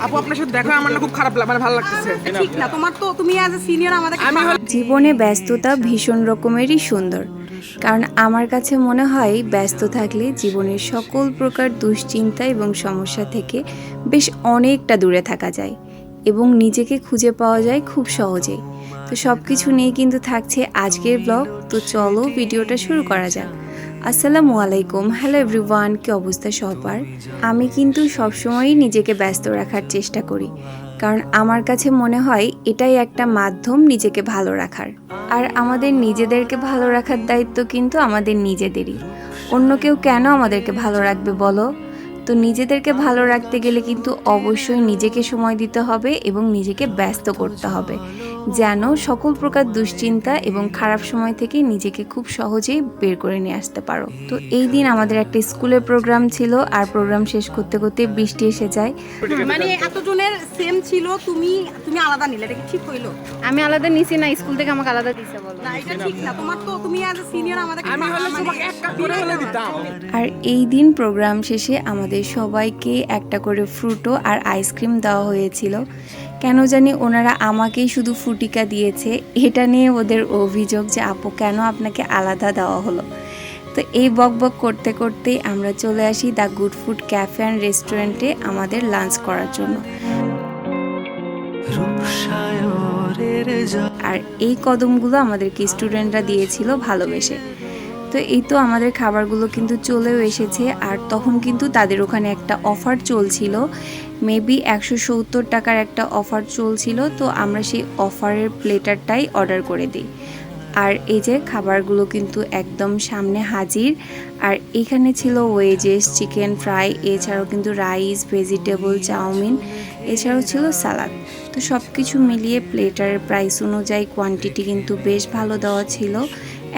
আপু আপনার সাথে দেখা আমার না খুব খারাপ মানে ভালো লাগতেছে। ঠিক না, তোমার তো তুমি অ্যাজ এ সিনিয়র আমাদের জীবনে ব্যস্ততা ভীষণ রকমেরই সুন্দর, কারণ আমার কাছে মনে হয় ব্যস্ত থাকলে জীবনের সকল প্রকার দুশ্চিন্তা এবং সমস্যা থেকে বেশ অনেকটা দূরে থাকা যায় এবং নিজেকে খুঁজে পাওয়া যায় খুব সহজেই। তো সব কিছু নিয়ে কিন্তু থাকছে আজকের ব্লগ। তো চলো ভিডিওটা শুরু করা যাক। আসসালামু আলাইকুম, হ্যালো এভরিওয়ান, কী অবস্থা সবার? আমি কিন্তু সবসময়ই নিজেকে ব্যস্ত রাখার চেষ্টা করি, কারণ আমার কাছে মনে হয় এটাই একটা মাধ্যম নিজেকে ভালো রাখার। আর আমাদের নিজেদেরকে ভালো রাখার দায়িত্ব কিন্তু আমাদের নিজেদেরই। অন্য কেউ কেন আমাদেরকে ভালো রাখবে বলো? তো নিজেদেরকে ভালো রাখতে গেলে কিন্তু অবশ্যই নিজেকে সময় দিতে হবে এবং নিজেকে ব্যস্ত করতে হবে, যেন সকল প্রকার দুশ্চিন্তা এবং খারাপ সময় থেকে নিজেকে খুব সহজেই বের করে নিয়ে আসতে পারো। তো এই দিন আমাদের একটা স্কুলের প্রোগ্রাম ছিল, আর প্রোগ্রাম শেষ করতে করতে বৃষ্টি এসে যায়। মানে এতজনের সেম ছিল, তুমি আলাদা নিলে, এটা কি ঠিক হইলো? আমি আলাদা নিছি না, স্কুল থেকে আমাকে আলাদা দিছে বলো। না, এটা ঠিক না। তোমার তো তুমি অ্যাজ এ সিনিয়র আমাদের আমি হলে তোমাকে এক কাপ করে হলে দিতাম। আর এই দিন প্রোগ্রাম শেষে আমাদের সবাইকে একটা করে ফ্রুটো আর আইসক্রিম দেওয়া হয়েছিল। কেন জানি ওনারা আমাকেই শুধু ফ্রুটিকা দিয়েছে, এটা নিয়ে ওদের অভিযোগ যে আপু কেন আপনাকে আলাদা দেওয়া হলো। তো এই বকবক করতে করতেই আমরা চলে আসি the good food cafe and রেস্টুরেন্টে আমাদের লাঞ্চ করার জন্য। আর এই কদমগুলো আমাদেরকে স্টুডেন্টরা দিয়েছিল ভালোবেসে। তো এই তো আমাদের খাবারগুলো কিন্তু চলেও এসেছে, আর তখন কিন্তু তাদের ওখানে একটা অফার চলছিল, মেবি 170 টাকার একটা অফার চলছিল। তো আমরা সেই অফারের প্লেটারটাই অর্ডার করে দিই। আর এই যে খাবারগুলো কিন্তু একদম সামনে হাজির। আর এখানে ছিল ওয়েজেস, চিকেন ফ্রাই, এছাড়াও কিন্তু রাইস, ভেজিটেবল, চাউমিন, এছাড়াও ছিল সালাদ। তো সব কিছু মিলিয়ে প্লেটারের প্রাইস অনুযায়ী কোয়ান্টিটি কিন্তু বেশ ভালো দেওয়া ছিল।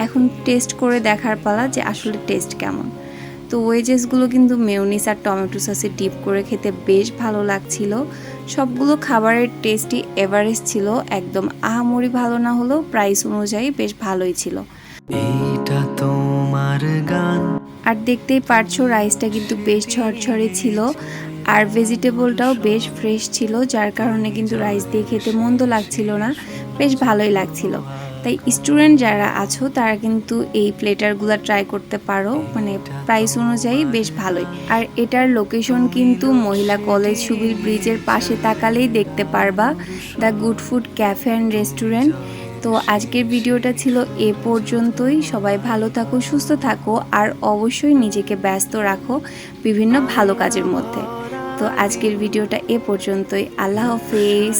এখন টেস্ট করে দেখার পালা যে আসলে টেস্ট কেমন। তো ওয়েজেসগুলো কিন্তু মেয়োনিজ আর টমেটো সসে ডিপ করে খেতে বেশ ভালো লাগছিল। সবগুলো খাবারের টেস্টই এভারেস্ট ছিল, একদম আহামরি ভালো না হলেও প্রাইস অনুযায়ী বেশ ভালোই ছিল। আর দেখতেই পারছো রাইসটা কিন্তু বেশ ঝরঝরে ছিল, আর ভেজিটেবলটাও বেশ ফ্রেশ ছিল, যার কারণে কিন্তু রাইস দিয়ে খেতে মন্দ লাগছিল না, বেশ ভালোই লাগছিল। তাই স্টুডেন্ট যারা আছো তারা কিন্তু এই প্লেটারগুলো ট্রাই করতে পারো, মানে প্রাইস অনুযায়ী বেশ ভালোই। আর এটার লোকেশন কিন্তু মহিলা কলেজ সুবিল ব্রিজের পাশে তাকালেই দেখতে পারবা, the good food cafe and restaurant. তো আজকের ভিডিওটা ছিল এ পর্যন্তই। সবাই ভালো থাকো, সুস্থ থাকো, আর অবশ্যই নিজেকে ব্যস্ত রাখো বিভিন্ন ভালো কাজের মধ্যে। তো আজকের ভিডিওটা এ পর্যন্তই। আল্লাহ হাফেজ।